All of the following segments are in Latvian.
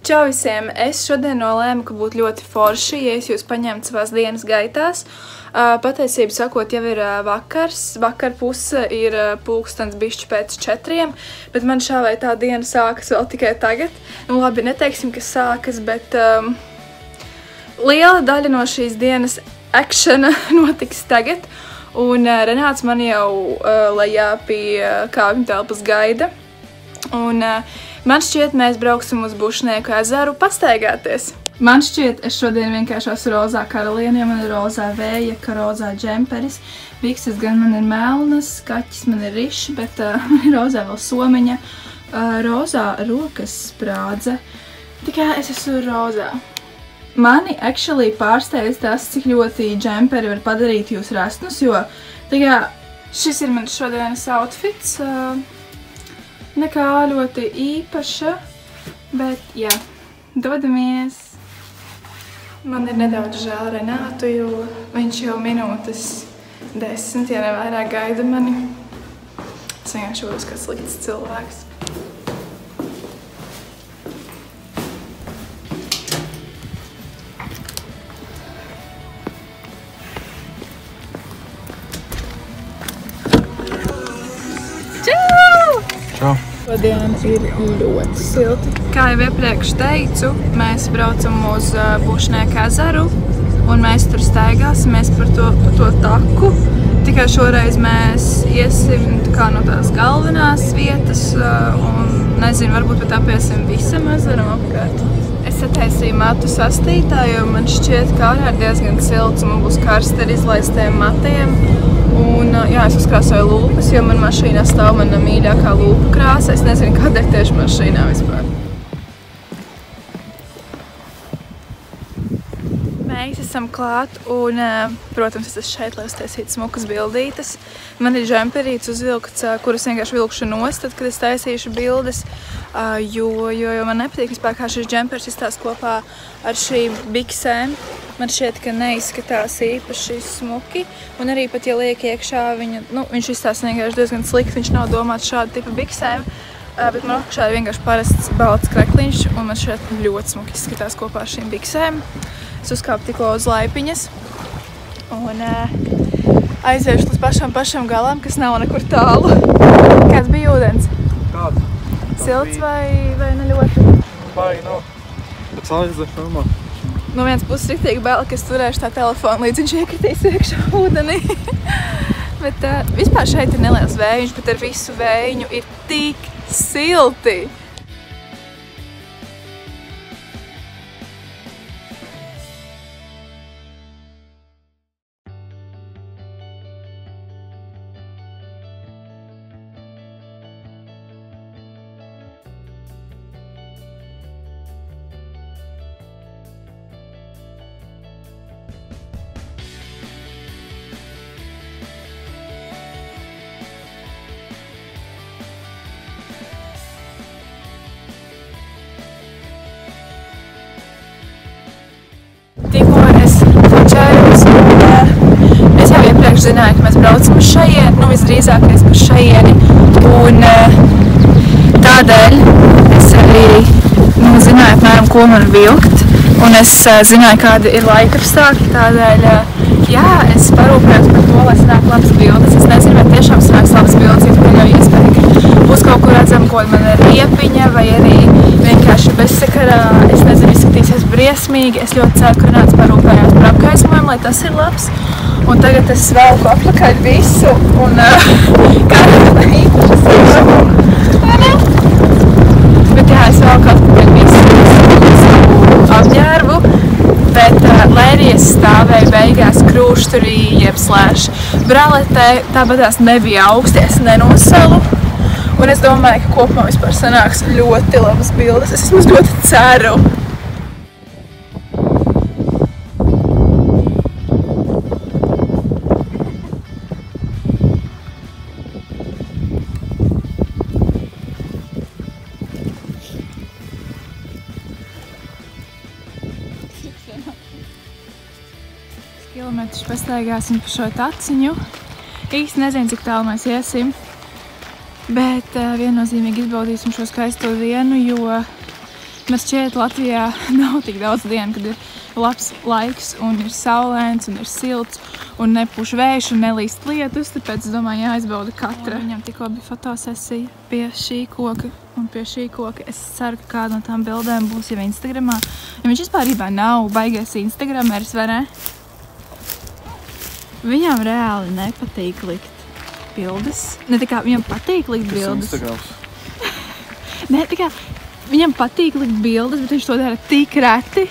Čau visiem! Es šodien nolēmu, ka būtu ļoti forši, ja es jūs paņemtu savās dienas gaitās. Patiesību sakot, jau ir vakars. Vakar puse ir pulkstens bišķi pēc 4, bet man šā vai tā diena sākas vēl tikai tagad. Nu labi, neteiksim, ka sākas, bet liela daļa no šīs dienas akšana notiks tagad. Un Renāts man jau lejā pie kāpņu telpas gaida. Un man šķiet, mēs brauksim uz Bušnieku ezeru pastaigāties. Man šķiet, es šodien vienkārši esmu rozā karaliene, jo man ir rozā vējaka, rozā džemperis. Bikses gan man ir melnas, kaķis man ir rišs, bet man ir rozā vēl somiņa. Rozā rokas sprādze. Tikai es esmu rozā. Mani actually pārsteidz tas, cik ļoti džemperi var padarīt jūs resnus, jo tikai šis ir mans šodienas outfits. Nekā ļoti īpaša, bet jā, dodamies. Man ir nedaudz žēl Renātu, jo viņš jau minūtes 10, ja nevairāk gaida mani. Es vienkārši jūtos kā slikts cilvēks. Šodien ir ļoti silti. Kā jau iepriekš teicu, mēs braucam uz Bušnieku ezeru un mēs tur staigāsimies par to taku. Tikai šoreiz mēs iesim no tās galvenās vietas un nezinu, varbūt pat apiesim visam ezeram apkārt. Es sataisīju matu sastītā, jo man šķiet, ka ārā ir diezgan silts un man būs karsti ar izlaistiem matiem. Un jā, es uzkrāsoju lūpas, jo man mašīnā stāv mana mīļākā lūpu krāsa. Es nezinu, kāda ir tieši mašīnā vispār. Mēs esam klāt un, protams, es esmu šeit, lai uztaisītu smukas bildītes. Man ir džemperīts uzvilkts, kurus vienkārši vilkšu nost, tad, kad es taisīšu bildes, jo man nepatīk vispār, kā šis džempers izstās kopā ar šīm biksēm. Man šķiet, ka neizskatās īpaši smuki, un arī pat, ja liek iekšā, viņš izstās vienkārši diezgan slikti, viņš nav domāts šādu tipu biksēm, bet man apakšā ir vienkārši parasts balts krekliņš, un man šķiet ļoti smuki izskatās kopā ar šīm biksēm. Es uzkāpu tikko uz laipiņas, un aiziešu līdz pašam galam, kas nav nekur tālu. Kāds bija ūdens? Kāds? Silts vai ne ļoti? Baigi nav. Pēc aizde filmā. No vienas puses riktīgi bail, ka es turēšu tā telefonu, līdz viņš iekritīs iekšā ūdenī. Bet vispār šeit ir neliels vējiņš, bet ar visu vējiņu ir tik silti. Tikko es fočējos, un es jau iepriekš zināju, ka mēs braucam uz šajieni, visdrīzākais par šajieni, un tādēļ es arī zināju apmēram, ko man vilkt, un es zināju, kādi ir laika apstākļi, tādēļ, jā, es parūpējos par to, lai sanāk labas bildes. Es nezinu, vai tiešām sanāks labas bildes, jo tur jau iespēja, ka būs kaut kur redzama, ko man ir riepiņa, vai arī vienkārši bezsakarā, es nezinu, izskatīsies briesmīgi. Es ļoti ceru, ka Renāts parūpējās par apgaismojumu, lai tas ir labs. Un tagad es velku apakaļ visu un kādā īpaši siltu. Vai ne? Bet jā, es velku apakaļ visu apģērbu. Bet, lai arī es stāvēju beigās krūšturī, jeb slēš braletē, tāpatās nebija augsti, es nenosalu. Un es domāju, ka kopumā vispār sanāks ļoti labas bildes. Es vismaz ļoti ceru. Kilometrus pastaigāsim pa šo taciņu. Īsti nezinu, cik tālu mēs iesim. Bet viennozīmīgi izbaudīsim šo skaisto dienu, jo Man šķiet, Latvijā nav tik daudz dienu, kad ir labs laiks un ir saulains un ir silts un nepūš vējš un nelīst lietus, tāpēc es domāju, jāizbauda katra. Viņam tikko bija fotosesija pie šī koka un pie šī koka. Es ceru, ka kāda no tām bildēm būs jau Instagramā. Ja viņš vispārībā nav baigais Instagrameris, vai ne? Viņam reāli nepatīk likt bildes. Ne tā kā viņam patīk likt bildes. Tas Instagrams. Ne, tā kā viņam patīk likt bildes, bet viņš to dara tik reti.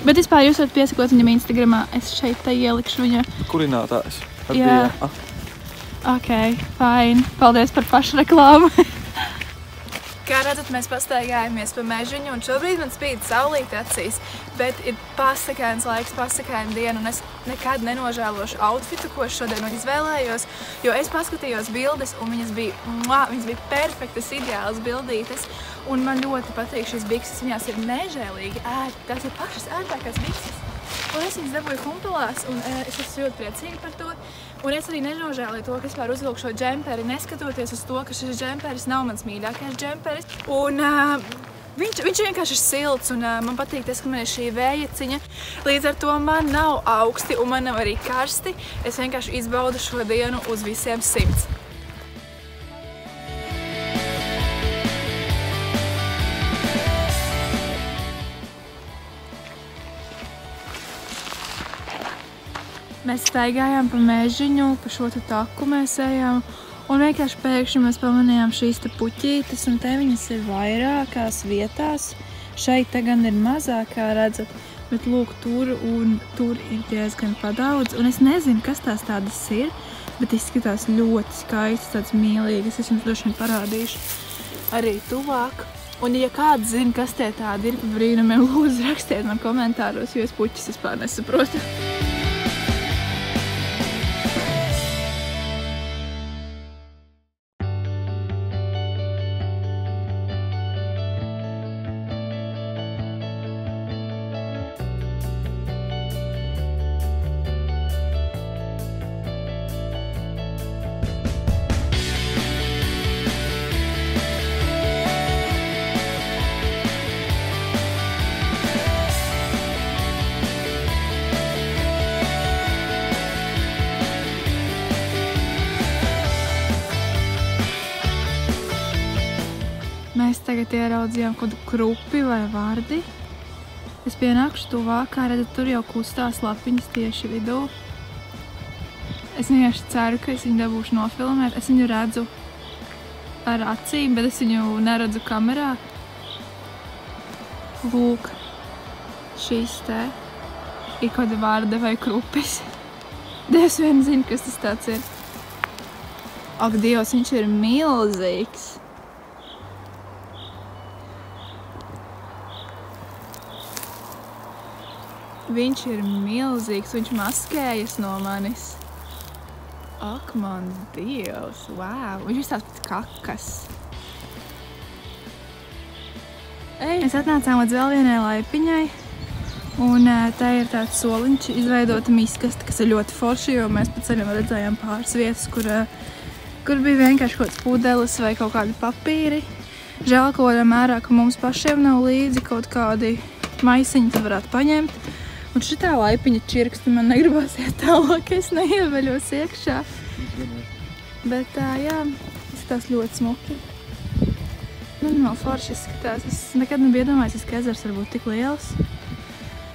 Bet vispār jūs varat piesakot viņam Instagramā. Es šeit te ielikšu viņa... Kurinātājs. Jā. Ok, fine. Paldies par pašreklāmu. Kā redzat, mēs pastaigājamies pa mežiņu un šobrīd man spīd saulīte acīs, bet ir pasakains laiks, pasakaina diena un es nekad nenožēlošu outfitu, ko es šodien izvēlējos, jo es paskatījos bildes un viņas bija perfektas, ideālas bildītes un man ļoti patīk šīs bikses, viņās ir nežēlīgi ērti, tās ir pašas ērtākās bikses. Un es viņas dabūju humpelās un es esmu ļoti priecīga par to. Un es arī nenožēlēju to, ka es pār uzvilku šo džemperi, neskatoties uz to, ka šis džemperis nav mans mīļākais džemperis. Un viņš vienkārši ir silts un man patīk tas, ka man ir šī vējaciņa. Līdz ar to man nav augsti un man nav arī karsti. Es vienkārši izbaudu šo dienu uz visiem 100. Mēs staigājām pa mežiņu, pa šo te taku mēs ejām, un vienkārši pēkšņi mēs pamanījām šīs te puķītes, un te viņas ir vairākās vietās. Šeit te gan ir mazāk, kā redzat, bet lūk, tur ir diezgan padaudz, un es nezinu, kas tās tādas ir, bet izskatās ļoti skaistas, tāds mīlīgas. Es jums droši vien parādīšu arī tuvāk. Un ja kāds zina, kas tie tādi ir, pa brīnumiem, lūdzu rakstiet man komentāros, jo es puķis vispār nesaprotu. Mēs tagad ieraudzījām kādu krupi vai vardi. Es pienākšu tuvāk, kā redzat, tur jau kustās lapiņas tieši vidū. Es vienkārši ceru, ka es viņu dabūšu nofilmēt. Es viņu redzu ar acīm, bet es viņu neredzu kamerā. Lūk, šīs te ir kāda varde vai krupis. Dievs vien zina, kas tas tāds ir. Ak, Dievs, viņš ir milzīgs. Viņš ir milzīgs, viņš maskējas no manis. Ak, mans Dievs, wow! Viņš ir tāds pēc kakas. Mēs atnācām līdz vēl vienai laipiņai. Un tā ir tāds soliņš, izveidota miskasta, kas ir ļoti forši, jo mēs pa ceļam redzējām pāris vietas, kur bija vienkārši kaut kāds pudeles vai kaut kādi papīri. Žēl kaut kādā mērā, ka mums pašiem nav līdzi kaut kādi maisiņi, tad varētu paņemt. Un šitā laipiņa čirksta, man negribās iet tālāk, es neieveļos iekšā. Bet jā, izskatās ļoti smuki. Man forši izskatās. Es nekad nebiju iedomājies, ka ezers var būt tik liels.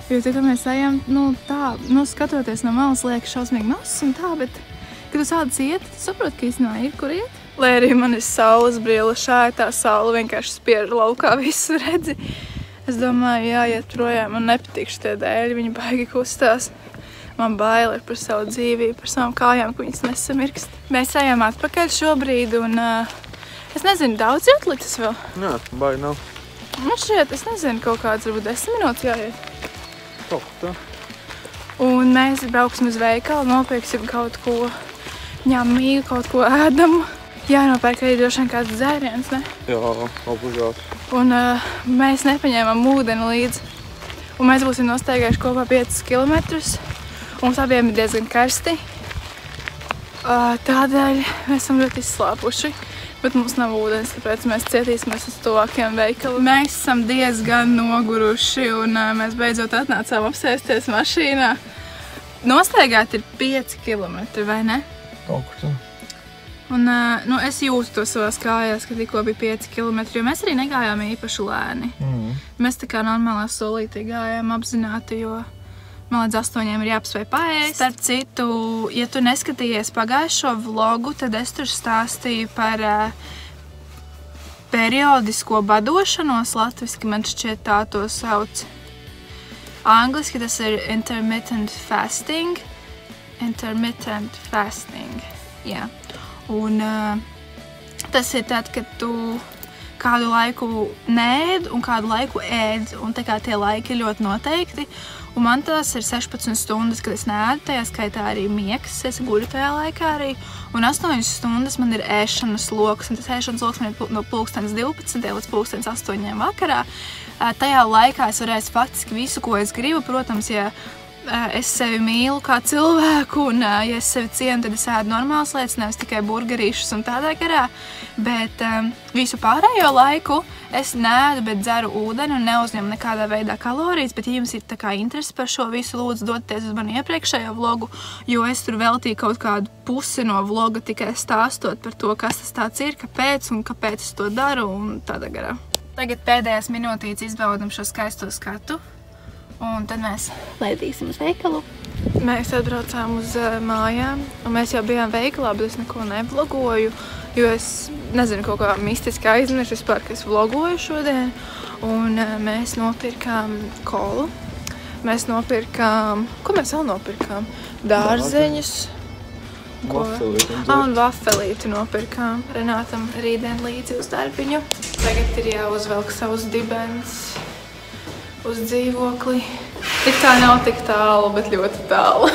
Jo tad mēs ejam, tā, skatoties no malas liekas šausmīgi mazs un tā, bet, kad tu sāc iet, tu saproti, ka īstenībā ir, kur iet. Lai arī man ir saules brīle, šādi tā saule vienkārši spiež laukā visu redzi. Es domāju, jāiet projām, man nepatīk šitie dēļi, viņi baigi kustās. Man bail ir par savu dzīvību, par savām kājām, ka viņas nesamirkst. Mēs ejam atpakaļ šobrīd un es nezinu, daudz atliktas vēl? Jā, baigi nav. Man šķiet, es nezinu, kaut kāds varbūt 10 minūtes jāiet. Top, tā. Un mēs brauksim uz veikalu, nopirksim kaut ko ņemīgu, kaut ko ēdamu. Jānopērk arī droši vien kāds dzēriens, ne? Jā, obligāti. Un mēs nepaņēmām ūdeni līdzi. Un mēs būsim nostaigājuši kopā 5 kilometrus. Mums abiem ir diezgan karsti. Tādēļ mēs esam ļoti izslāpuši. Bet mums nav ūdens, tāpēc mēs cietīsimies uz tuvākiem veikaliem. Mēs esam diezgan noguruši un mēs beidzot atnācām apsēsties mašīnā. Nostaigāt ir 5 kilometri, vai ne? Kaut kur tā. Un es jūtu to savās kājās, ka tikko bija 5 kilometri, jo mēs arī negājām īpaši lēni. Mēs tā kā normālā solītī gājām apzināti, jo man līdz 8 ir jāpaspēj paēst. Starp citu, ja tu neskatījies pagājušo vlogu, tad es tur stāstīju par periodisko badošanos. Latviski man šķiet tā to sauc. Angliski tas ir intermittent fasting. Intermittent fasting, jā. Un tas ir tad, kad tu kādu laiku neēd un kādu laiku ēd, un tā kā tie laiki ir ļoti noteikti. Un man tas ir 16 stundas, kad es neēdu, tajā skaitā arī miegs, es guļu tajā laikā arī. Un 8 stundas man ir ēšanas loks, un tas ēšanas loks man ir no 12 līdz 8 vakarā. Tajā laikā es varu ēst faktiski visu, ko es gribu, protams, ja es sevi mīlu kā cilvēku, un ja es sevi cienu, tad es ēdu normālas lietas, nevis tikai burgerīšus un tādā garā. Bet visu pārējo laiku es neēdu, bet dzeru ūdeni un neuzņemu nekādā veidā kalorijas. Bet ja jums ir tā kā interesi par šo visu, lūdzu doties uz mani iepriekšējo vlogu, jo es tur veltīju kaut kādu pusi no vloga tikai stāstot par to, kas tas tāds ir, kāpēc un kāpēc es to daru un tādā garā. Tagad pēdējās minūtītes izbaudam šo skaisto skatu. Un tad mēs laidīsim uz veikalu. Mēs atbraucām uz mājām, un mēs jau bijām veikalā, bet es neko nevlogoju, jo es nezinu, kaut kā mistiski aizmirsu vispār, ka es vlogoju šodien. Un mēs nopirkām kolu. Mēs nopirkām... Ko mēs vēl nopirkām? Dārzeņus. Un vafelīti nopirkām. Renātam rītdien līdzi uz darbiņu. Tagad ir jāuzvelk savus dibens uz dzīvokli. It kā nav tik tālu, bet ļoti tālu.